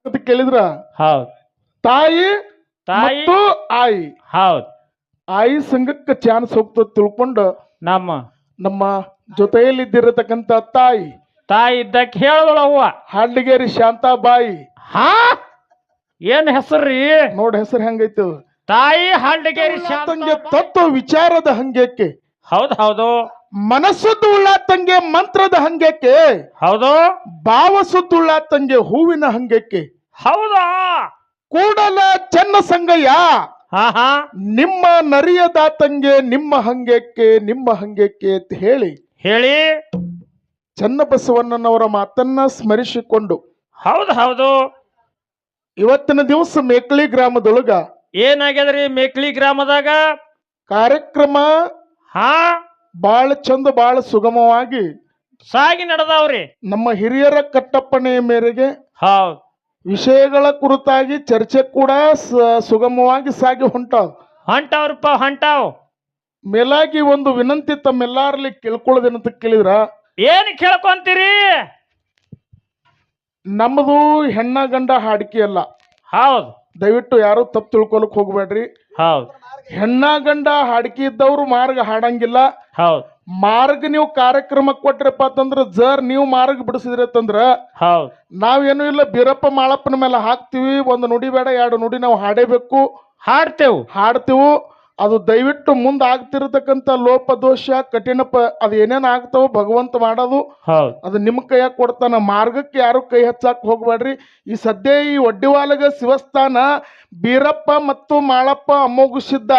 ಅಂತ ಕೇಳಿದ್ರ ಹೌದ್ ತಾಯಿ ತಾಯಿ ಮತ್ತು ಆಯಿ ಹೌದ್ ಆಯಿ ಸಂಘಕ್ಕೆ ಚಾನ್ಸ್ ಹೋಗ್ತದ ತಿಳ್ಕೊಂಡು ನಮ್ಮ ನಮ್ಮ ಜೊತೆಯಲ್ಲಿದ್ದಿರತಕ್ಕಂತ ತಾಯಿ ತಾಯಿ ಇದ್ದಕ್ಕೆ ಹೇಳದಳವ್ವ ಹಾಡ್ಲಿಗೇರಿ ಶಾಂತಾಬಾಯಿ ಹಾ ಏನ್ ಹೆಸರ್ರಿ ನೋಡ್ ಹೆಸರು ಹೆಂಗೈತು ತಾಯಿ ಹಾಲ್ಡಿಗೇರಿ ತಂಗೆ ತತ್ವ ವಿಚಾರದ ಹಂಗೇಕೆ ಹೌದ್ ಹೌದು ಮನಸ್ಸುದ್ದುಳ್ಳ ತಂಗೆ ಮಂತ್ರದ ಹಂಗೇಕೆ ಹೌದು ಭಾವಸುದ್ದುಳ್ಳ ತಂಗೆ ಹೂವಿನ ಹಂಗೇಕೆ ಹೌದಾ ಕೂಡಲ ಚೆನ್ನ ಸಂಗಯ್ಯ ಹಾ ಹಾ ನಿಮ್ಮ ನರಿಯದ ತಂಗೆ ನಿಮ್ಮ ಹಂಗೇಕೆ ಅಂತ ಹೇಳಿ ಹೇಳಿ ಚನ್ನಬಸವಣ್ಣನವರ ಮಾತನ್ನ ಸ್ಮರಿಸಿಕೊಂಡು ಹೌದ್ ಹೌದು ಇವತ್ತಿನ ದಿವಸ ಮೇಕಳಿ ಗ್ರಾಮದೊಳಗ ಏನಾಗ್ಯದ್ರಿ ಮೇಕ್ಳಿ ಗ್ರಾಮದಾಗ ಕಾರ್ಯಕ್ರಮ ಹಾ ಬಾಳ ಚಂದ ಬಾಳ ಸುಗಮವಾಗಿ ಸಾಗಿ ನಡೆದಾವ್ರಿ ನಮ್ಮ ಹಿರಿಯರ ಕಟ್ಟಪ್ಪಣೆಯ ಮೇರೆಗೆ ಹೌದ್ ವಿಷಯಗಳ ಕುರಿತಾಗಿ ಚರ್ಚೆ ಕೂಡ ಸುಗಮವಾಗಿ ಸಾಗಿ ಹೊಂಟಾವ್ ಹೊಂಟಾವ್ರಪ್ಪ ಹೊಂಟಾವ್ ಮೇಲಾಗಿ ಒಂದು ವಿನಂತಿ ತಮ್ಮೆಲ್ಲಾರಲ್ಲಿ ಕೇಳ್ಕೊಳ್ಳೋದೇನಂತ ಕೇಳಿದ್ರ ಏನ್ ಕೇಳ್ಕೊಂತೀರಿ ನಮ್ಮದು ಹೆಣ್ಣ ಗಂಡ ಹಾಡಿಕೆ ಅಲ್ಲ ಹೌದ್ ದಯವಿಟ್ಟು ಯಾರು ತಪ್ಪು ತಿಳ್ಕೊಳಕ್ ಹೋಗ್ಬೇಡ್ರಿ ಹೌದ್ ಹೆಣ್ಣ ಗಂಡ ಹಾಡಿಕೆ ಇದ್ದವ್ರು ಮಾರ್ಗ ಹಾಡಂಗಿಲ್ಲ ಹೌದ್ ಮಾರ್ಗ ನೀವು ಕಾರ್ಯಕ್ರಮ ಕೊಟ್ರಪ್ಪ ಅಂತಂದ್ರ ಜರ್ ನೀವು ಮಾರ್ಗ ಬಿಡಿಸಿದ್ರಿ ಅಂತಂದ್ರ ಹೌದ್ ನಾವೇನು ಇಲ್ಲ ಬೀರಪ್ಪ ಮಾಳಪ್ಪನ ಮೇಲೆ ಹಾಕ್ತಿವಿ ಒಂದು ನುಡಿ ಬೇಡ ಎರಡು ನುಡಿ ನಾವು ಹಾಡೇಬೇಕು ಹಾಡ್ತೇವ್ ಹಾಡ್ತೀವು ಅದು ದಯವಿಟ್ಟು ಮುಂದೆ ಆಗ್ತಿರತಕ್ಕಂಥ ಲೋಪದೋಷ ಅದು ಏನೇನು ಆಗ್ತಾವ ಭಗವಂತ ಮಾಡೋದು ಹೌದ್ ಅದು ನಿಮ್ಮ ಕೈಯಾಗ ಕೊಡ್ತಾನ ಮಾರ್ಗಕ್ಕೆ ಯಾರು ಕೈ ಹಚ್ಚಾಕ್ ಹೋಗ್ಬೇಡ್ರಿ ಈ ಸದ್ಯ ಈ ಒಡ್ಡಿವಾಲಗ ಶಿವಸ್ಥಾನ ಬೀರಪ್ಪ ಮತ್ತು ಮಾಳಪ್ಪ ಅಮೋಘಸಿದ್ದ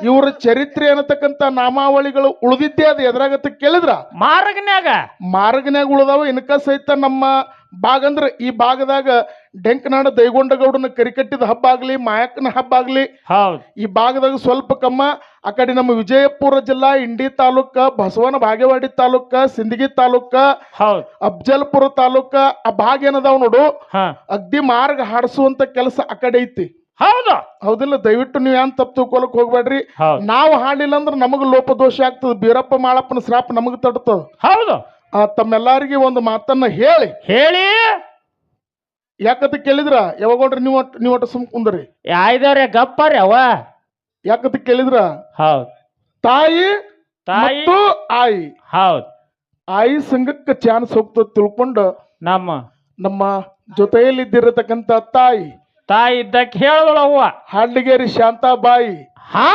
ಇವರ ಚರಿತ್ರೆ ಅನ್ನತಕ್ಕಂಥ ನಾಮಾವಳಿಗಳು ಉಳಿದಿದ್ದೇ ಅದು ಎದುರಾಗತ್ತ ಕೇಳಿದ್ರ ಮಾರ್ಗನ್ಯಾಗ ಉಳಿದಾವ ಇನ್ಕ ಸಹಿತ ನಮ್ಮ ಭಾಗ ಅಂದ್ರೆ ಈ ಭಾಗದಾಗ ಡೆಂಕನಾಡ ದೈಗೊಂಡಗೌಡನ ಕರಿಕಟ್ಟಿದ ಹಬ್ಬ ಆಗ್ಲಿ ಮಾಯಕ್ಕನ ಹಬ್ಬ ಆಗ್ಲಿ ಈ ಭಾಗದಾಗ ಸ್ವಲ್ಪ ಕಮ್ಮ ಆ ಕಡೆ ನಮ್ಮ ವಿಜಯಪುರ ಜಿಲ್ಲಾ ಇಂಡಿ ತಾಲೂಕ ಬಸವನ ಬಾಗೇವಾಡಿ ತಾಲೂಕ ಸಿಂದಗಿ ತಾಲೂಕ ಅಫ್ಜಲ್ಪುರ ತಾಲೂಕ ಆ ಭಾಗ ಏನದಾವ್ ನೋಡು ಅಗ್ದಿ ಮಾರ್ಗ ಹಾಡಿಸುವಂತ ಕೆಲಸ ಆ ಕಡೆ ಐತಿ ಹೌದಿಲ್ಲ ದಯವಿಟ್ಟು ನೀವ್ ಏನ್ ತಪ್ಪು ತಿಳ್ಕೊಳಕ್ ಹೋಗ್ಬೇಡ್ರಿ ನಾವು ಹಾಡಿಲ್ಲ ಅಂದ್ರೆ ನಮಗ ಲೋಪದೋಷ ಆಗ್ತದ ಬೀರಪ್ಪ ಮಾಳಪ್ಪನ ಶ್ರಾಪ ನಮಗ್ ತಡ್ತದ ಹೌದು ತಮ್ಮೆಲ್ಲರಿಗೆ ಒಂದು ಮಾತನ್ನ ಹೇಳಿ ಯಾಕಂತ ಕೇಳಿದ್ರ ಯಾವಾಗೋಡ್ರಿ ನೀವು ಒಟ್ಟು ಸುಮ್ ಕುಂದ್ರಿ ಯಾವ್ದಾರೆ ಗಪ್ಪರಿ ಅವ ಯಾಕಂತ ಕೇಳಿದ್ರ ಹೌದ್ ತಾಯಿ ಮತ್ತು ಆಯಿ ಆಯಿ ಸಂಘಕ್ಕೆ ಚಾನ್ಸ್ ಹೋಗ್ತದ ತಿಳ್ಕೊಂಡು ನಮ್ಮ ಜೊತೆಯಲ್ಲಿದ್ದಿರತಕ್ಕಂತ ತಾಯಿ ಇದ್ದಕ್ಕೆ ಹೇಳದಳವ್ವ ಹಾಡ್ಲಿಗೇರಿ ಶಾಂತಾಬಾಯಿ ಹಾ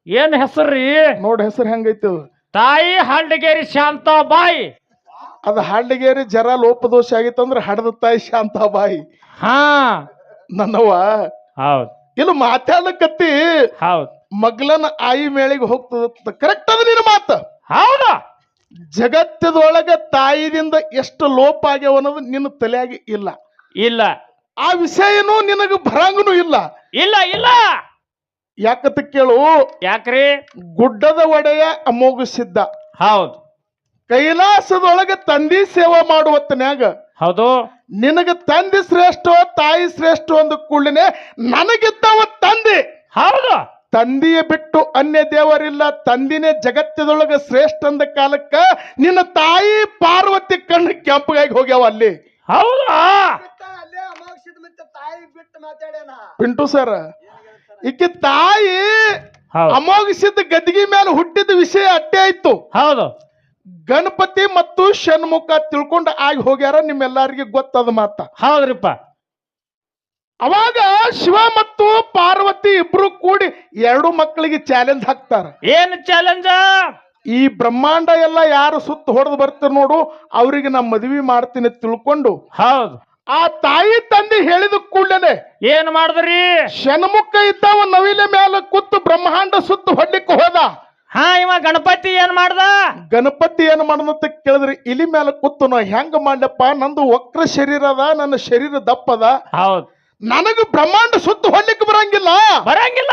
ಏನ್ ಹೆಸರ್ರಿ ನೋಡ್ ಹೆಸರು ಹೆಂಗೈತು ತಾಯಿ ಹಾಲ್ಡಿಗೇರಿ ಶಾಂತಾಬಾಯಿ ಅದು ಹಾಡ್ಲಿಗೇರಿ ಜರ ಲೋಪದೋಷ ಆಗಿತ್ತಂದ್ರೆ ಹಡದ ತಾಯಿ ಶಾಂತಾಬಾಯಿ ಹಾ ನನ್ನವ್ವ ಹೌದ್ ಇಲ್ಲ ಮಾತಾಡ್ಲಕತ್ತಿ ಹೌದ್ ಮಗ್ಲನ ಆಯಿ ಮೇಳಿಗೆ ಹೋಗ್ತದ ಕರೆಕ್ಟ್ ಅದ ನಿನ್ನ ಮಾತ ಹೌದಾ ಜಗತ್ತದೊಳಗ ತಾಯಿದಿಂದ ಎಷ್ಟು ಲೋಪ ಆಗ್ಯಾವ ಅನ್ನೋದು ನಿನ್ನ ತಲೆಯಾಗಿ ಇಲ್ಲ ಆ ವಿಷಯನೂ ನಿನಗ ಬರಂಗನು ಇಲ್ಲ ಯಾಕಂತ ಕೇಳು ಯಾಕ್ರಿ ಗುಡ್ಡದ ಒಡೆಯ ಅಮೋಘಸಿದ್ದ ಹೌದ್ ಕೈಲಾಸದೊಳಗೆ ತಂದಿ ಸೇವಾ ಮಾಡುವತ್ತನ್ಯಾಗ ಹೌದು ನಿನಗ ತಂದಿ ಶ್ರೇಷ್ಠ ತಾಯಿ ಶ್ರೇಷ್ಠ ಅಂದ ಕೂಡಲೇ ನನಗಿದ್ದವ ತಂದೆ ಹೌದು ತಂದೆಯ ಬಿಟ್ಟು ಅನ್ಯ ದೇವರಿಲ್ಲ ತಂದಿನೇ ಜಗತ್ತದೊಳಗ ಶ್ರೇಷ್ಠ ಅಂದ ಕಾಲಕ್ಕ ನಿನ್ನ ತಾಯಿ ಪಾರ್ವತಿ ಕಣ್ಣು ಕೆಂಪಗಾಗಿ ಹೋಗ್ಯಾವ ಅಲ್ಲಿ ಹೌದಾ ಪಿಂಟು ಸರ್ ಈಕೆ ತಾಯಿ ಅಮೋಘಸಿದ್ದ ಗದ್ದಿಗೆ ಮೇಲೆ ಹುಟ್ಟಿದ ವಿಷಯ ಅಟ್ಟೆ ಆಯ್ತು ಹೌದು ಗಣಪತಿ ಮತ್ತು ಷಣ್ಮುಖ ತಿಳ್ಕೊಂಡು ಆಗಿ ಹೋಗ್ಯಾರ ನಿಮ್ಮೆಲ್ಲರಿಗೆ ಗೊತ್ತದ ಮಾತ ಹೌದ್ರಿಪ್ಪ ಅವಾಗ ಶಿವ ಮತ್ತು ಪಾರ್ವತಿ ಇಬ್ರು ಕೂಡಿ ಎರಡು ಮಕ್ಕಳಿಗೆ ಚಾಲೆಂಜ್ ಹಾಕ್ತಾರ ಏನ್ ಚಾಲೆಂಜ್ ಈ ಬ್ರಹ್ಮಾಂಡ ಎಲ್ಲ ಯಾರು ಸುತ್ತ ಹೊಡೆದು ಬರ್ತಾರ ನೋಡು ಅವ್ರಿಗೆ ನಾ ಮದ್ವಿ ಮಾಡ್ತೀನಿ ತಿಳ್ಕೊಂಡು ಹೌದು ಆ ತಾಯಿ ತಂದೆ ಹೇಳಿದ ಕೂಡಲೇ ಏನ್ ಮಾಡಿದ್ರಿ ಷಣ್ಮುಖ ಇದ್ದವ ನವಿಲೆ ಮೇಲೆ ಕೂತು ಬ್ರಹ್ಮಾಂಡ ಸುತ್ತ ಹೊಡ್ಲಿಕ್ಕೆ ಹೋದ ಇವ ಗಣಪತಿ ಏನ್ ಮಾಡ್ದ ಗಣಪತಿ ಏನ್ ಮಾಡದಂತ ಕೇಳಿದ್ರಿ ಇಲಿ ಮೇಲೆ ಕೂತು ನಾ ಹೆಂಗ ಮಾಡ್ಲಪ್ಪ ನಂದು ವಕ್ರ ಶರೀರ ಅದ ನನ್ನ ಶರೀರ ದಪ್ಪದ ಹೌದ್ ನನಗ ಬ್ರಹ್ಮಾಂಡ ಸುತ್ತ ಹೊಡ್ಲಿಕ್ಕೆ ಬರಂಗಿಲ್ಲ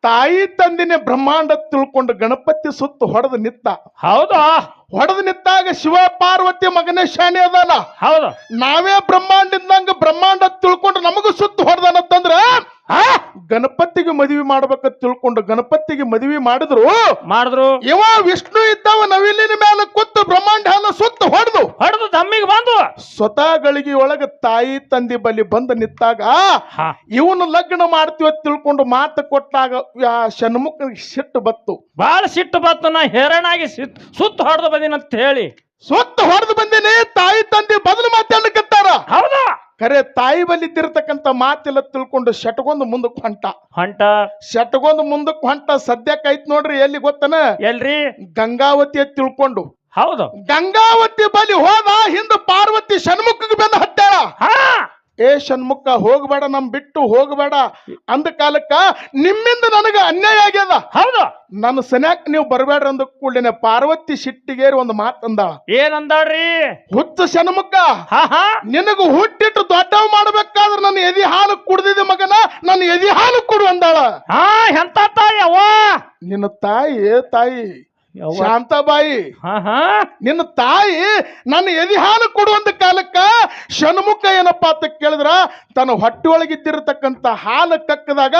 ತಾಯಿ ತಂದಿನೇ ಬ್ರಹ್ಮಾಂಡ ತಿಳ್ಕೊಂಡು ಗಣಪತಿ ಸುತ್ತ ಹೊಡೆದು ನಿತ್ತ ಹೌದಾ ಹೊಡೆದು ನಿಂತಾಗ ಶಿವ ಪಾರ್ವತಿ ಮಗನೇ ಶಾಣಿ ಅದಾನ ಹೌದು ನಾವೇ ಬ್ರಹ್ಮಾಂಡ ತಿಳ್ಕೊಂಡು ನಮಗೂ ಸುತ್ತ ಹೊಡೆದನಂತಂದ್ರ ಗಣಪತಿಗೆ ಮದುವೆ ಮಾಡ್ಬೇಕಂತ ತಿಳ್ಕೊಂಡು ಗಣಪತಿಗೆ ಮದುವೆ ಮಾಡಿದ್ರು. ಇವ ವಿಷ್ಣು ಇದ್ದವ ನವಿಲಿನ ಮೇಲೆ ಕೂತು ಬ್ರಹ್ಮಾಂಡ ಎಲ್ಲ ಸುತ್ತ ಹೊಡೆದು ತಮ್ಮಿಗೆ ಬಂದು ಸ್ವತಃ ಗಳಿಗೆ ಒಳಗ ತಾಯಿ ತಂದೆ ಬಲಿ ಬಂದು ನಿಂತಾಗ ಇವನು ಲಗ್ನ ಮಾಡ್ತೀವ ತಿಳ್ಕೊಂಡು ಮಾತು ಕೊಟ್ಟಾಗ ಆ ಷಣ್ಮುಖನಿಗೆ ಸಿಟ್ಟು ಬತ್ತು. ಬಾಳ ಸಿಟ್ಟು ಬತ್ತು. ನಾ ಹೇರಣಾಗಿ ಸುತ್ತ ಹೊಡೆದು ಬಂದಿನಂತ ಹೇಳಿ ಸುತ್ತ ಹೊಡೆದು ಬಂದಿನಿ. ತಾಯಿ ತಂದೆ ಬದಲು ಮಾತಾಡ್ಲಿಕ್ಕತ್ತಾರ. ಹೌದಾ? ಖರೆ ತಾಯಿ ಬಲಿದ್ದಿರ್ತಕ್ಕಂಥ ಮಾತೆಲ್ಲ ತಿಳ್ಕೊಂಡು ಶಟ್ಗೊಂದು ಮುಂದಕ್ಕೆ ಹೊಂಟ ಶಟ್ಗೊಂದು ಮುಂದಕ್ಕೆ ಹೊಂಟ. ಸದ್ಯಕ್ಕೆ ಐತ್ ನೋಡ್ರಿ ಎಲ್ಲಿ ಗೊತ್ತನ? ಎಲ್ರಿ? ಗಂಗಾವತಿ ತಿಳ್ಕೊಂಡು. ಹೌದು. ಗಂಗಾವತಿ ಬಲಿ ಹೋದ. ಹಿಂದ ಪಾರ್ವತಿ ಷಣ್ಮುಖಗೆ ಬಂದ ಹತ್ತಾಳ. ಏ ಷಣ್ಮುಖ ಹೋಗ್ಬೇಡ, ನಮ್ ಬಿಟ್ಟು ಹೋಗ್ಬೇಡ ಅಂದ ಕಾಲಕ್ಕ ನಿಮ್ಮಿಂದ ನನಗ ಅನ್ಯಾಯ ಆಗ್ಯದ. ಹೌದು. ನನ್ನ ಸನ್ಯಾಕ ನೀವು ಬರ್ಬೇಡ್ರ ಅಂದ ಕೂಡಲೇ ಪಾರ್ವತಿ ಸಿಟ್ಟಿಗೇರಿ ಒಂದು ಮಾತಂದ. ಏನಂದಾಳ್ರಿ? ಹುಚ್ಚ ಷಣ್ಮುಖ, ನಿನಗ ಹುಟ್ಟಿಟ್ಟು ದೊಡ್ಡವ್ ಮಾಡ್ಬೇಕಾದ್ರೆ ನನ್ನ ಎದಿ ಹಾಲು ಕುಡ್ದಿದ್ದ ಮಗನ, ನನ್ನ ಎದಿ ಹಾಲು ಕೊಡು ಅಂದಾಳ. ಎಂತ ತಾಯಿ ಅವ್ವ? ನಿನ್ನ ತಾಯಿ ಶಾಂತಾಬಾಯಿ. ನಿನ್ನ ತಾಯಿ ನನ್ನ ಎದಿ ಹಾಲು ಕೊಡುವಂತ ಕಾಲಕ್ಕ ಷಣ್ಮುಖ ಏನಪ್ಪಾ ಅಂತ ಕೇಳಿದ್ರ ತನ್ನ ಹೊಟ್ಟೆ ಒಳಗಿದ್ದಿರತಕ್ಕಂತ ಹಾಲು ಕಕ್ಕದಾಗ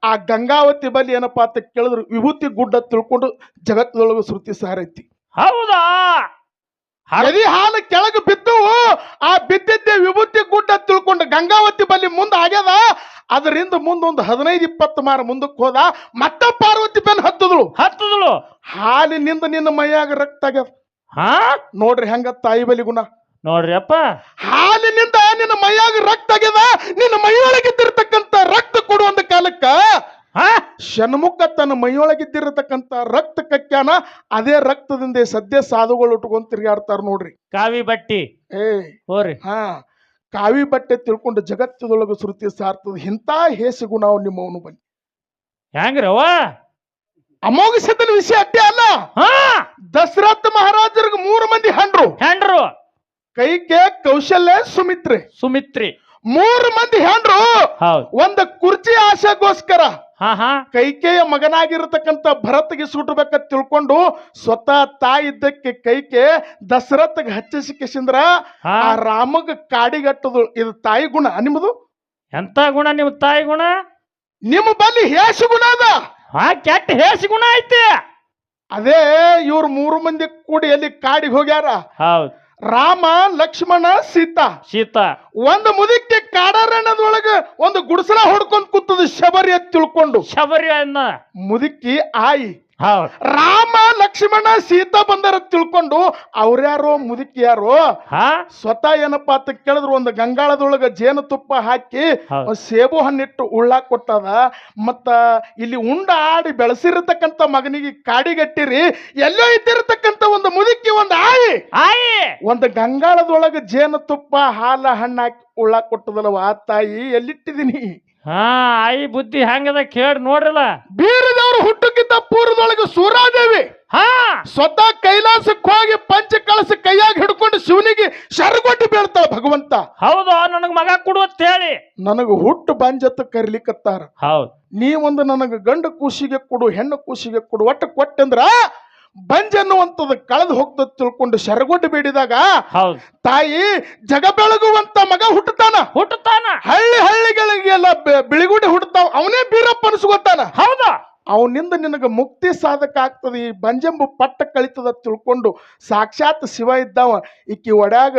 ಆ ಗಂಗಾವತಿ ಬಲಿ ಏನಪ್ಪಾ ಅಂತ ಕೇಳಿದ್ರು ವಿಭೂತಿ ಗುಡ್ಡ ತಿಳ್ಕೊಂಡು ಜಗತ್ತದೊಳಗ ಶ್ರುತಿ ಸಾರೈತಿ. ಹೌದಾ? ಎದಿ ಹಾಲು ಕೆಳಗೆ ಬಿದ್ದು ಆ ಬಿದ್ದಿದ್ದೆ ವಿಭೂತಿ ಗುಡ್ಡ ತಿಳ್ಕೊಂಡು ಗಂಗಾವತಿ ಬಲಿ ಮುಂದೆ ಆಗ್ಯದ. ಅದರಿಂದ ಮುಂದೊಂದು 15-20 ಮಾರ ಮುಂದಕ್ಕೆ ಹೋದ. ಮತ್ತ ಪಾರ್ವತಿ ಬೆನ್ ಹತ್ತದಳು. ಹಾಲಿನಿಂದ ನಿನ್ನ ಮೈಯಾಗ ರಕ್ತ ಆಗ್ಯದ. ನೋಡ್ರಿ ಹೆಂಗ ತಾಯಿ ಬಲಿ ಗುಣ ನೋಡ್ರಿ ಅಪ್ಪ. ಹಾಲಿನಿಂದ ನಿನ್ನ ಮೈಯಾಗ ರಕ್ತ ಆಗ್ಯದ. ನಿನ್ನ ಮೈಯೊಳಗಿದ್ದಿರ್ತಕ್ಕಂಥ ರಕ್ತ ಕೊಡುವಂತ ಕಾಲಕ್ಕ ಷಣ್ಮುಖ ತನ್ನ ಮೈಯೊಳಗಿದ್ದಿರತಕ್ಕಂತ ರಕ್ತ ಕಕ್ಯಾನ. ಅದೇ ರಕ್ತದಿಂದ ಸದ್ಯ ಸಾಧುಗಳು ಉಟ್ಕೊಂಡ್ ತಿರುಗಾಡ್ತಾರ ನೋಡ್ರಿ. ಕಾವಿ ಬಟ್ಟಿ ಹೋರಿ. ಕಾವಿ ಬಟ್ಟೆ ತಿಳ್ಕೊಂಡು ಜಗತ್ತದೊಳಗ ಶ್ರುತಿ ಸಾರ್ತದ. ಇಂಥ ಹೇಸಿ ಗುಣ ನಿಮ್ಮವನು ಬನ್ನಿ. ಹೆಂಗ್ರವ? ಅಮೋಘ ಸಿದ್ಧನ ವಿಷಯ ಅಡ್ಡೆ ಅಲ್ಲ. ದಶರಥ ಮಹಾರಾಜರಿಗೆ 3 ಮಂದಿ ಹೆಂಡ್ರು. ಕೈಕೆ, ಕೌಶಲ್ಯ, ಸುಮಿತ್ರೆ. 3 ಮಂದಿ ಹೆಂಡ್ರು. ಒಂದು ಕುರ್ಚಿ ಆಶೆಗೋಸ್ಕರ ಕೈಕೆಯ ಮಗನಾಗಿರತಕ್ಕಂತ ಭರತ್ಗೆ ಸುಟ್ಬೇಕಂತ ತಿಳ್ಕೊಂಡು ಸ್ವತಃ ತಾಯಿ ಇದ್ದಕ್ಕೆ ಕೈಕೆ ದಶರಥಗೆ ಹಚ್ಚಿಸಿಕೆಸಿಂದ್ರ ಆ ರಾಮಗ ಕಾಡಿಗಟ್ಟದು. ಇದು ತಾಯಿ ಗುಣ ನಿಮ್ಮದು. ಎಂತ ಗುಣ ನಿಮ್ಮ ತಾಯಿ ಗುಣ? ನಿಮ್ಮ ಬಲ್ಲಿ ಹೇಸಿ ಗುಣ ಅದ. ಕೆಟ್ಟ ಹೇಸಿ ಗುಣ ಐತಿ. ಅದೇ ಇವ್ರು 3 ಮಂದಿ ಕೂಡಿ ಎಲ್ಲಿ ಕಾಡಿಗೆ ಹೋಗ್ಯಾರ. ಹೌದು. ರಾಮ, ಲಕ್ಷ್ಮಣ, ಸೀತಾ. ಒಂದು ಮುದಿಕ್ಕೆ ಕಾಡಾರಣ್ಯದೊಳಗ ಒಂದು ಗುಡಿಸಲ ಹೊಡ್ಕೊಂಡ್ ಕೂತದ ಶಬರಿ ಅಂತ ತಿಳ್ಕೊಂಡು. ಶಬರಿ ಅನ್ನ ಮುದುಕಿ ಆಯಿ. ರಾಮ, ಲಕ್ಷ್ಮಣ, ಸೀತಾ ಬಂದಾರ ತಿಳ್ಕೊಂಡು ಅವ್ರ್ಯಾರೋ ಮುದುಕಿ ಯಾರೋ ಸ್ವತಃ ಏನಪ್ಪಾ ಅಂತ ಕೇಳಿದ್ರು ಒಂದು ಗಂಗಾಳದೊಳಗ ಜೇನು ತುಪ್ಪ ಹಾಕಿ ಸೇಬು ಹಣ್ಣಿಟ್ಟು ಉಳ್ಳಾಕ್ ಕೊಟ್ಟದ. ಮತ್ತ ಇಲ್ಲಿ ಉಂಡ ಆಡಿ ಬೆಳೆಸಿರತಕ್ಕಂತ ಮಗನಿಗೆ ಕಾಡಿಗಟ್ಟಿರಿ. ಎಲ್ಲೋ ಇದ್ದಿರತಕ್ಕಂತ ಒಂದು ಮುದುಕಿ, ಒಂದು ಆಯಿ ಒಂದು ಗಂಗಾಳದೊಳಗ ಜೇನು ತುಪ್ಪ ಹಾಲ ಹಣ್ಣಾಕಿ ಉಳ್ಳಾಕ್ ಕೊಟ್ಟದಲ್ವ. ಆ ತಾಯಿ ಎಲ್ಲಿಟ್ಟಿದೀನಿ? ಆಯಿ ಬುದ್ಧಿ ಹೆಂಗದ ಕೇಳಿ ನೋಡ್ರಲ್ಲ. ಬೀರದವರು ಹುಟ್ಟಕ್ಕಿಂತ ಪೂರ್ವದೊಳಗೆ ಸೂರಾದೇವಿ ಸ್ವತಃ ಕೈಲಾಸಕ್ಕೆ ಹೋಗಿ ಪಂಚ ಕಳಸ ಕೈಯಾಗ ಹಿಡ್ಕೊಂಡು ಶಿವನಿಗೆ ಶರಗೊಟ್ಟು ಬೀಳ್ತಾಳ. ಭಗವಂತ ಹೌದು, ನನಗ ಮಗ ಕೊಡು ಅಂತ ಹೇಳಿ ನನಗ ಹುಟ್ಟು ಬಂಜತ್ತ ಕರಿಲಿಕ್ಕತ್ತಾರ. ಹೌದು, ನೀವೊಂದು ನನಗ ಗಂಡ ಕೂಸಿಗೆ ಕೊಡು, ಹೆಣ್ಣು ಕೂಸಿಗೆ ಕೊಡು, ಒಟ್ಟು ಕೊಟ್ಟಂದ್ರ ಬಂಜ್ ಅನ್ನುವಂಥದ್ದು ಕಳೆದು ಹೋಗ್ತದ ತಿಳ್ಕೊಂಡು ಶರಗೊಡ್ಡು ಬೇಡಿದಾಗ ತಾಯಿ ಜಗ ಬೆಳಗುವಂತ ಮಗ ಹುಟ್ಟುತ್ತಾನ. ಹಳ್ಳಿಗಳಿಗೆಲ್ಲ ಬಿಳಿಗುಡಿ ಹುಟ್ಟುತ್ತಾವ. ಅವನೇ ಬೀರಪ್ಪ ಅನ್ಸ್ಕೊತಾನ. ಹೌದಾ? ಅವನಿಂದ ನಿನಗ ಮುಕ್ತಿ ಸಾಧಕ ಆಗ್ತದೆ. ಈ ಬಂಜಂಬು ಪಟ್ಟ ಕಳಿತದ ತಿಳ್ಕೊಂಡು ಸಾಕ್ಷಾತ್ ಶಿವ ಇದ್ದಾವ. ಈಕಿ ಒಡ್ಯಾಗ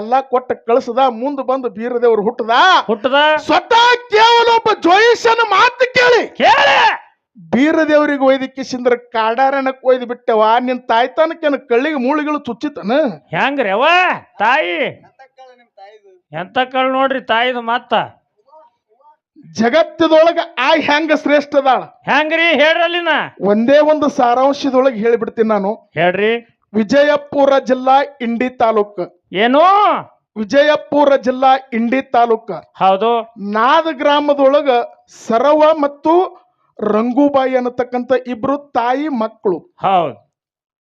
ಎಲ್ಲಾ ಕೊಟ್ಟ ಕಳಿಸದ. ಮುಂದೆ ಬಂದು ಬೀರದೇವರು ಹುಟ್ಟದ. ಸ್ವತಃ ಕೇವಲ ಒಬ್ಬ ಜೋಯಿಷನ ಮಾತು ಕೇಳಿ ಬೀರದೇವ್ರಿಗೆ ಒಯ್ದಕ್ಕೆ ಸಿಂದ್ರ ಕಾಡಾರಣಕ್ಕೆ ಒಯ್ದು ಬಿಟ್ಟವ. ನಿನ್ ತಾಯ್ತಾನಕ್ಕೆ ಕಳ್ಳಿಗೆ ಮೂಳಿಗಳು ಚುಚ್ಚಿತನ. ಹೆಂಗ್ರಿ ಅವ ತಾಯಿ? ಎಂತ ಕಳ್ ನೋಡ್ರಿ ತಾಯಿದು ಮತ್ತ. ಜಗತ್ತದೊಳಗ ಹೆಂಗ ಶ್ರೇಷ್ಠ ಅದಾಳ. ಹೆಂಗ್ರಿ ಹೇಳ್ರಲ್ಲಿನ? ಒಂದೇ ಒಂದು ಸಾರಾಂಶದೊಳಗೆ ಹೇಳಿಬಿಡ್ತೀನಿ ನಾನು. ಹೇಳ್ರಿ. ವಿಜಯಪುರ ಜಿಲ್ಲಾ ಇಂಡಿ ತಾಲೂಕ್. ಏನು? ವಿಜಯಪುರ ಜಿಲ್ಲಾ ಇಂಡಿ ತಾಲೂಕ್. ಹೌದು. ನಾದ ಗ್ರಾಮದೊಳಗ ಸರವ ಮತ್ತು ರಂಗೂಬಾಯಿ ಅನ್ನತಕ್ಕಂತ ಇಬ್ರು ತಾಯಿ ಮಕ್ಕಳು. ಹೌದು.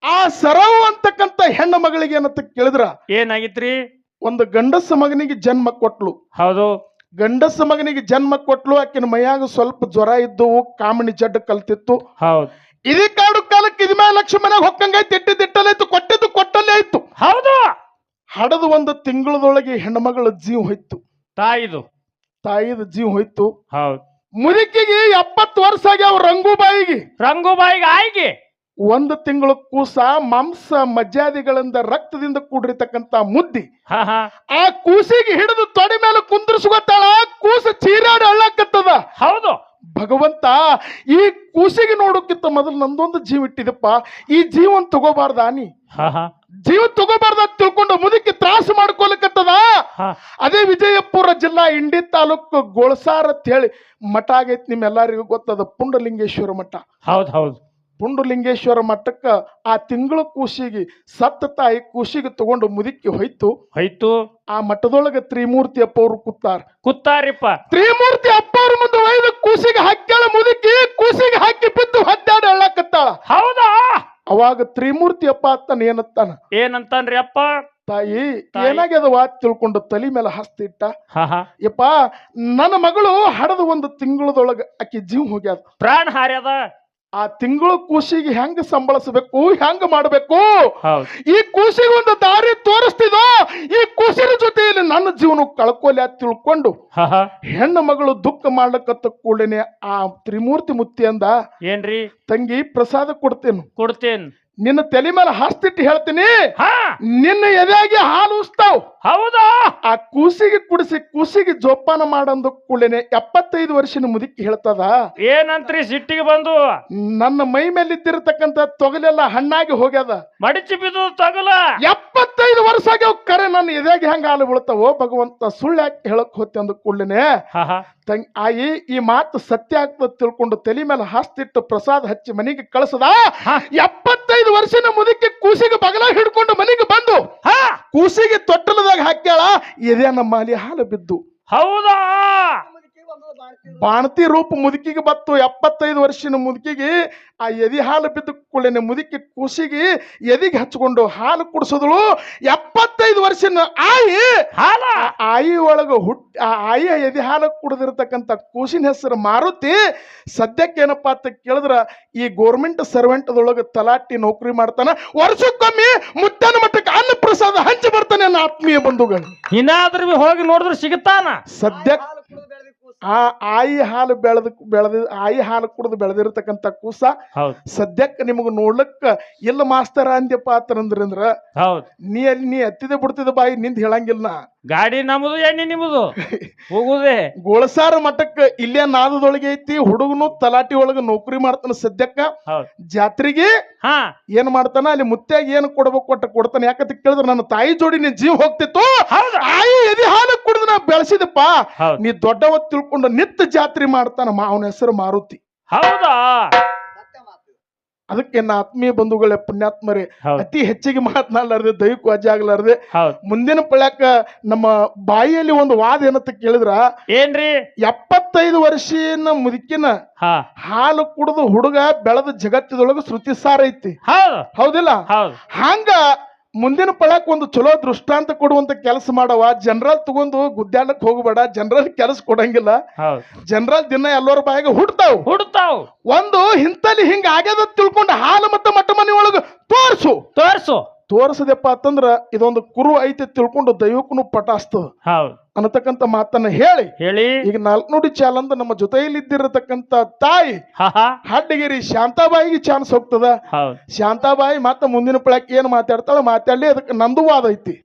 ಆ ಸರವ್ ಅಂತಕ್ಕಂತ ಹೆಣ್ಣು ಮಗಳಿಗೆ ಏನಂತ ಕೇಳಿದ್ರ ಏನಾಗಿತ್ರಿ? ಒಂದು ಗಂಡಸ ಮಗನಿಗೆ ಜನ್ಮ ಕೊಟ್ಲು. ಹೌದು. ಗಂಡಸ ಮಗನಿಗೆ ಜನ್ಮ ಕೊಟ್ಲು. ಆಕಿನ ಮೈಯಾಗ ಸ್ವಲ್ಪ ಜ್ವರ ಇದ್ದವು, ಕಾಮಣಿ ಜಡ್ಡು ಕಲ್ತಿತ್ತು. ಹೌದು. ಇದೇ ಕಾಡು ಕಾಲಕ್ಕೆ ಇದ ಮೇಲೆ ಲಕ್ಷ್ಮಣಾಗ ಹೊಕ್ಕಂಗಾಯ್ತು, ಇಟ್ಟಿದ್ದಿಟ್ಟಲಾಯ್ತು, ಕೊಟ್ಟಲ್ಲೇ ಇತ್ತು. ಹೌದು. ಹಡದು ಒಂದು ತಿಂಗಳದೊಳಗೆ ಹೆಣ್ಮಗಳ ಜೀವ ಹೋಯ್ತು. ತಾಯಿದು ಜೀವ ಹೋಯ್ತು. ಹೌದು. ಮುದುಕಿಗೆ 70 ವರ್ಷ ಆಗ್ಯಾವ ರಂಗುಬಾಯಿಗೆ. ರಂಗುಬಾಯಿಗೆ ಆಯ್ಕೆ 1 ತಿಂಗಳು ಕೂಸ ಮಾಂಸ ಮಜ್ಜಾದಿಗಳಿಂದ ರಕ್ತದಿಂದ ಕೂಡಿರ್ತಕ್ಕಂತ ಮುದ್ದಿ. ಹಾ ಹಾ ಆ ಕೂಸಿಗೆ ಹಿಡಿದು ತೊಡೆ ಮೇಲೆ ಕುಂದ್ರಿಸ್ಕೊತಾಳ. ಕೂಸ ಚೀರಾಡಿ ಅಳ್ಳಾಕತ್ತದ. ಹೌದು ಭಗವಂತ, ಈ ಕೂಸಿಗೆ ನೋಡೋಕ್ಕಿಂತ ಮೊದಲು ನಂದೊಂದು ಜೀವ ಇಟ್ಟಿದಪ್ಪ, ಈ ಜೀವನ್ ತಗೋಬಾರ್ದ ನೀ, ಹಾ ಹಾ ಜೀವ ತಗೋಬಾರ್ದ ತಿಳ್ಕೊಂಡು ಮುದುಕಿ ತ್ರಾಸ ಮಾಡ್ಕೊಳಕತ್ತದ. ಹಾ ಅದೇ ವಿಜಯಪುರ ಜಿಲ್ಲಾ ಇಂಡಿ ತಾಲೂಕು ಗೋಳಸಾರ್ ಅಂತ ಹೇಳಿ ಮಠ ಆಗೈತಿ, ನಿಮ್ಮೆಲ್ಲರಿಗೂ ಗೊತ್ತದ, ಪುಂಡಲಿಂಗೇಶ್ವರ ಮಠ. ಹೌದ್ ಹೌದು ಪುಂಡಲಿಂಗೇಶ್ವರ ಮಠಕ್ಕ ಆ ತಿಂಗಳು ಕೂಸಿಗೆ ಸತ್ತ ತಾಯಿ ಕೂಸಿಗೆ ತಗೊಂಡು ಮುದುಕಿ ಹೋಯ್ತು. ಆ ಮಠದೊಳಗ ತ್ರಿಮೂರ್ತಿ ಅಪ್ಪ ಅವರು ಕುತ್ತಾರಿಪ್ಪ. ತ್ರಿಮೂರ್ತಿ ಅಪ್ಪ ಅವ್ರ ಮುಂದೆ ಒಯ್ದು ಕೂಸಿಗೆ ಹಾಕ್ಯಾಳ ಮುದುಕಿ. ಕೂಸಿಗೆ ಹಾಕಿ ಬಿದ್ದು ಹದ್ದಾಡಿ ಅಳ್ಳಾಕತ್ತಾಳ. ಹೌದಾ? ಅವಾಗ ತ್ರಿಮೂರ್ತಿ ಅಪ್ಪ ಅತ್ತನ ಏನಂತಾನ್ರಿ ಅಪ್ಪ? ತಾಯಿ ಏನಾಗ್ಯದವ ತಿಳ್ಕೊಂಡು ತಲೆ ಮೇಲೆ ಹಸ್ತಿ ಇಟ್ಟ. ಯಪ್ಪ, ನನ್ನ ಮಗಳು ಹಡದ 1 ತಿಂಗಳದೊಳಗ ಆಕಿ ಜೀವ ಹೋಗ್ಯಾದ, ಪ್ರಾಣ ಹಾರ್ಯದ. ಆ ತಿಂಗಳು ಕೂಸಿಗೆ ಹೆಂಗ ಸಂಬಳಸಬೇಕು, ಹೆಂಗ ಮಾಡಬೇಕು, ಈ ಕೂಸಿಗೆ ಒಂದು ದಾರಿ ತೋರಿಸ್ತಿದೋ, ಈ ಕೂಸಿನ ಜೊತೆಯಲ್ಲಿ ನನ್ನ ಜೀವನ ಕಳ್ಕೊಲಿ ಅಂತ ತಿಳ್ಕೊಂಡು ಹೆಣ್ಣು ಮಗಳು ದುಃಖ ಮಾಡ್ಲಕತ್ತ ಕೂಡನೆ ಆ ತ್ರಿಮೂರ್ತಿ ಮುತ್ತಿ ಅಂದ, ಏನ್ರಿ ತಂಗಿ ಪ್ರಸಾದ ಕೊಡ್ತೇನೆ, ನಿನ್ನ ತಲೆ ಮೇಲೆ ಹಾಸ್ತಿಟ್ಟು ಹೇಳ್ತೀನಿ, ನಿನ್ನ ಎದೆಯಾಗಿ ಹಾಲು ಉಸ್ತಾವ್. ಹೌದಾ? ಆ ಕೂಸಿಗೆ ಕುಡಿಸಿ ಕೂಸಿಗೆ ಜೋಪಾನ ಮಾಡಂದು ಕೂಡನೆ 75 ವರ್ಷದ ಮುದುಕಿ ಹೇಳ್ತದ, ಏನಂತ್ರಿ ಸಿಟ್ಟಿಗೆ ಬಂದು? ನನ್ನ ಮೈ ಮೇಲೆ ಇದ್ದಿರತಕ್ಕಂತ ತೊಗಲೆಲ್ಲ ಹಣ್ಣಾಗಿ ಹೋಗ್ಯದ, ಮಡಿಚಿ ಬಿದ್ದು ತಗಲ. 75 ವರ್ಷ ಆಗ್ಯಾವ, ಕರೆ ನನ್ನ ಎದೆಯಾಗಿ ಹೆಂಗ ಹಾಲು ಬೀಳ್ತಾವೋ ಭಗವಂತ, ಸುಳ್ಳು ಯಾಕೆ ಹೇಳಕ್ ಹೋತೆ ಅಂದ ಕೂಡನೆ ಆಯಿ ಈ ಮಾತು ಸತ್ಯ ಆಗ್ತದ ತಿಳ್ಕೊಂಡು ತಲೆ ಮೇಲೆ ಹಾಸ್ತಿಟ್ಟು ಪ್ರಸಾದ ಹಚ್ಚಿ ಮನೆಗೆ ಕಳಿಸದ. 75 ವರ್ಷದ ಮುದುಕಿ ಕೂಸಿಗೆ ಬಗಲ ಹಿಡ್ಕೊಂಡು ಮನೆಗೆ ಬಂದು ಕೂಸಿಗೆ ತೊಟ್ಟಲದಾಗ ಹಾಕ್ಯಾಳ. ಎದೆ ನಮ್ಮ ಅಲ್ಲಿ ಹಾಲು ಬಿದ್ದು. ಹೌದಾ? ಬಾಣತಿ ರೂಪ ಮುದುಕಿಗೆ ಬತ್ತು. 75 ವರ್ಷದ ಮುದುಕಿಗೆ ಆ ಎದಿ ಹಾಲು ಬಿದ್ದು ಕೂಡಲೇ ಮುದುಕಿ ಕೂಸಿಗೆ ಎದಿಗೆ ಹಚ್ಕೊಂಡು ಹಾಲು ಕುಡಿಸಿದಳು. 75 ವರ್ಷದ ಆಯಿ ಒಳಗ ಆ ಆಯಿಯ ಎದಿ ಹಾಲು ಕುಡಿದಿರ್ತಕ್ಕಂಥ ಕೂಸಿನ ಹೆಸರು ಮಾರುತಿ. ಸದ್ಯಕ್ಕೆ ಏನಪ್ಪಾ ಅಂತ ಕೇಳಿದ್ರ ಈ ಗೋರ್ಮೆಂಟ್ ಸರ್ವೆಂಟ್ದೊಳಗ ತಲಾಟಿ ನೌಕರಿ ಮಾಡ್ತಾನ. ವರ್ಷಕ್ಕೊಮ್ಮೆ ಮುತ್ತನ ಮಟ್ಟಕ್ಕೆ ಅನ್ನ ಪ್ರಸಾದ ಹಂಚಿ ಬರ್ತಾನೆ ನನ್ನ ಆತ್ಮೀಯ ಬಂಧುಗಳು. ಇನ್ನಾದ್ರೂ ಹೋಗಿ ನೋಡಿದ್ರೆ ಸಿಗುತ್ತಾನ. ಸದ್ಯಕ್ಕೆ ಆ ಆಯಿ ಹಾಲು ಆಯಿ ಹಾಲು ಕುಡಿದು ಬೆಳೆದಿರತಕ್ಕಂತ ಕೂಸ ಸದ್ಯಕ್ಕೆ ನಿಮಗ ನೋಡ್ಲಕ್ಕ ಇಲ್ಲ ಮಾಸ್ತರ ಅಂದ್ಯಪ್ಪ ಅಂತಂದ್ರಂದ್ರ ನೀ ಹತ್ತಿದೆ ಬಿಡ್ತಿದ ಬಾಯಿ ನಿಂದ ಹೇಳಂಗಿಲ್ಲ. ಗಾಡಿ ನಮ್ಮದು ಎಣ್ಣೆ ನಿಮ್ಮದು ಹೋಗುದೇ. ಗೋಳಸಾರ ಮಠಕ್ಕ ಇಲ್ಲೇ ನಾದದೊಳಗೆ ಐತಿ. ಹುಡುಗನು ತಲಾಟಿ ಒಳಗ ನೌಕರಿ ಮಾಡ್ತಾನ. ಸದ್ಯಕ್ಕ ಜಾತ್ರೆಗೆ ಏನ್ ಮಾಡ್ತಾನ, ಅಲ್ಲಿ ಮುತ್ಯಾಗ ಏನ್ ಕೊಡ್ಬೇಕು ಕೊಡ್ತಾನೆ. ಯಾಕಂತ ಕೇಳಿದ್ರ ನನ್ನ ತಾಯಿ ಜೋಡಿ ನೀನ್ ಜೀವ ಹೋಗ್ತಿತ್ತು. ಆಯಿ ಎದಿ ಹಾಲು ಕುಡಿದು ನಾ ಬೆಳೆಸಿದಪ್ಪ, ನೀ ದೊಡ್ಡವ ತಿಳ್ಕೊಂಡು ನಿತ್ಯ ಜಾತ್ರೆ ಮಾಡ್ತಾನ. ಅವನ ಹೆಸರು ಮಾರುತಿ. ಹೌದಾ? ಅದಕ್ಕೆ ನನ್ನ ಆತ್ಮೀಯ ಬಂಧುಗಳೇ, ಪುಣ್ಯಾತ್ಮರೇ, ಅತಿ ಹೆಚ್ಚಿಗೆ ಮಾತನಾಡಲಾರ್ದೆ ದೈವಿಕ ವಾಜ್ಯ ಆಗ್ಲಾರ್ದೆ ಮುಂದಿನ ಪಳ್ಯಾಕ ನಮ್ಮ ಬಾಯಿಯಲ್ಲಿ ಒಂದು ವಾದ ಏನಂತ ಕೇಳಿದ್ರ, ಏನ್ರಿ 75 ವರ್ಷನ ಮುದುಕಿನ ಹಾಲು ಕುಡಿದು ಹುಡುಗ ಬೆಳೆದ ಜಗತ್ತಿದೊಳಗ ಶ್ರುತಿ ಸಾರ ಐತಿ. ಹೌದಿಲ್ಲ? ಹಂಗ ಮುಂದಿನ ಪಳಕ್ ಒಂದು ಚಲೋ ದೃಷ್ಟಾಂತ ಕೊಡುವಂತ ಕೆಲಸ ಮಾಡವ. ಜನರಲ್ ತಗೊಂಡು ಗುದ್ದಾಡಕ್ ಹೋಗಬೇಡ. ಜನರಲ್ ಕೆಲಸ ಕೊಡಂಗಿಲ್ಲ. ಜನರಲ್ ದಿನ ಎಲ್ಲರ ಬಾಯಿಗೆ ಹುಡ್ತಾವ್. ಒಂದು ಹಿಂತಲ್ಲಿ ಹಿಂಗ ಆಗ್ಯದ ತಿಳ್ಕೊಂಡು ಹಾಲು ಮತ್ತೆ ಮಟ್ಟ ಮನೆ ಒಳಗ ತೋರ್ಸದಪ್ಪ ಅಂತಂದ್ರ ಇದೊಂದು ಕುರು ಐತಿ ತಿಳ್ಕೊಂಡು ದೈವಕ್ಕೂ ಪಟಾಸ್ತದ ಅನ್ನತಕ್ಕಂತ ಮಾತನ್ನ ಹೇಳಿ ಈಗ 4 ನುಡಿ ಚಾಲಂದ ನಮ್ಮ ಜೊತೆಯಲ್ಲಿ ಇದ್ದಿರತಕ್ಕಂತ ತಾಯಿ ಹಾಡ್ಡಗಿರಿ ಶಾಂತಾಬಾಯಿಗೆ ಚಾನ್ಸ್ ಹೋಗ್ತದ. ಶಾಂತಾಬಾಯಿ ಮತ್ತ ಮುಂದಿನ ಪಳಕ್ ಏನ್ ಮಾತಾಡ್ತಾಳ ಮಾತಾಡ್ಲಿ. ಅದಕ್ಕೆ ನಂದು ವಾದ ಐತಿ.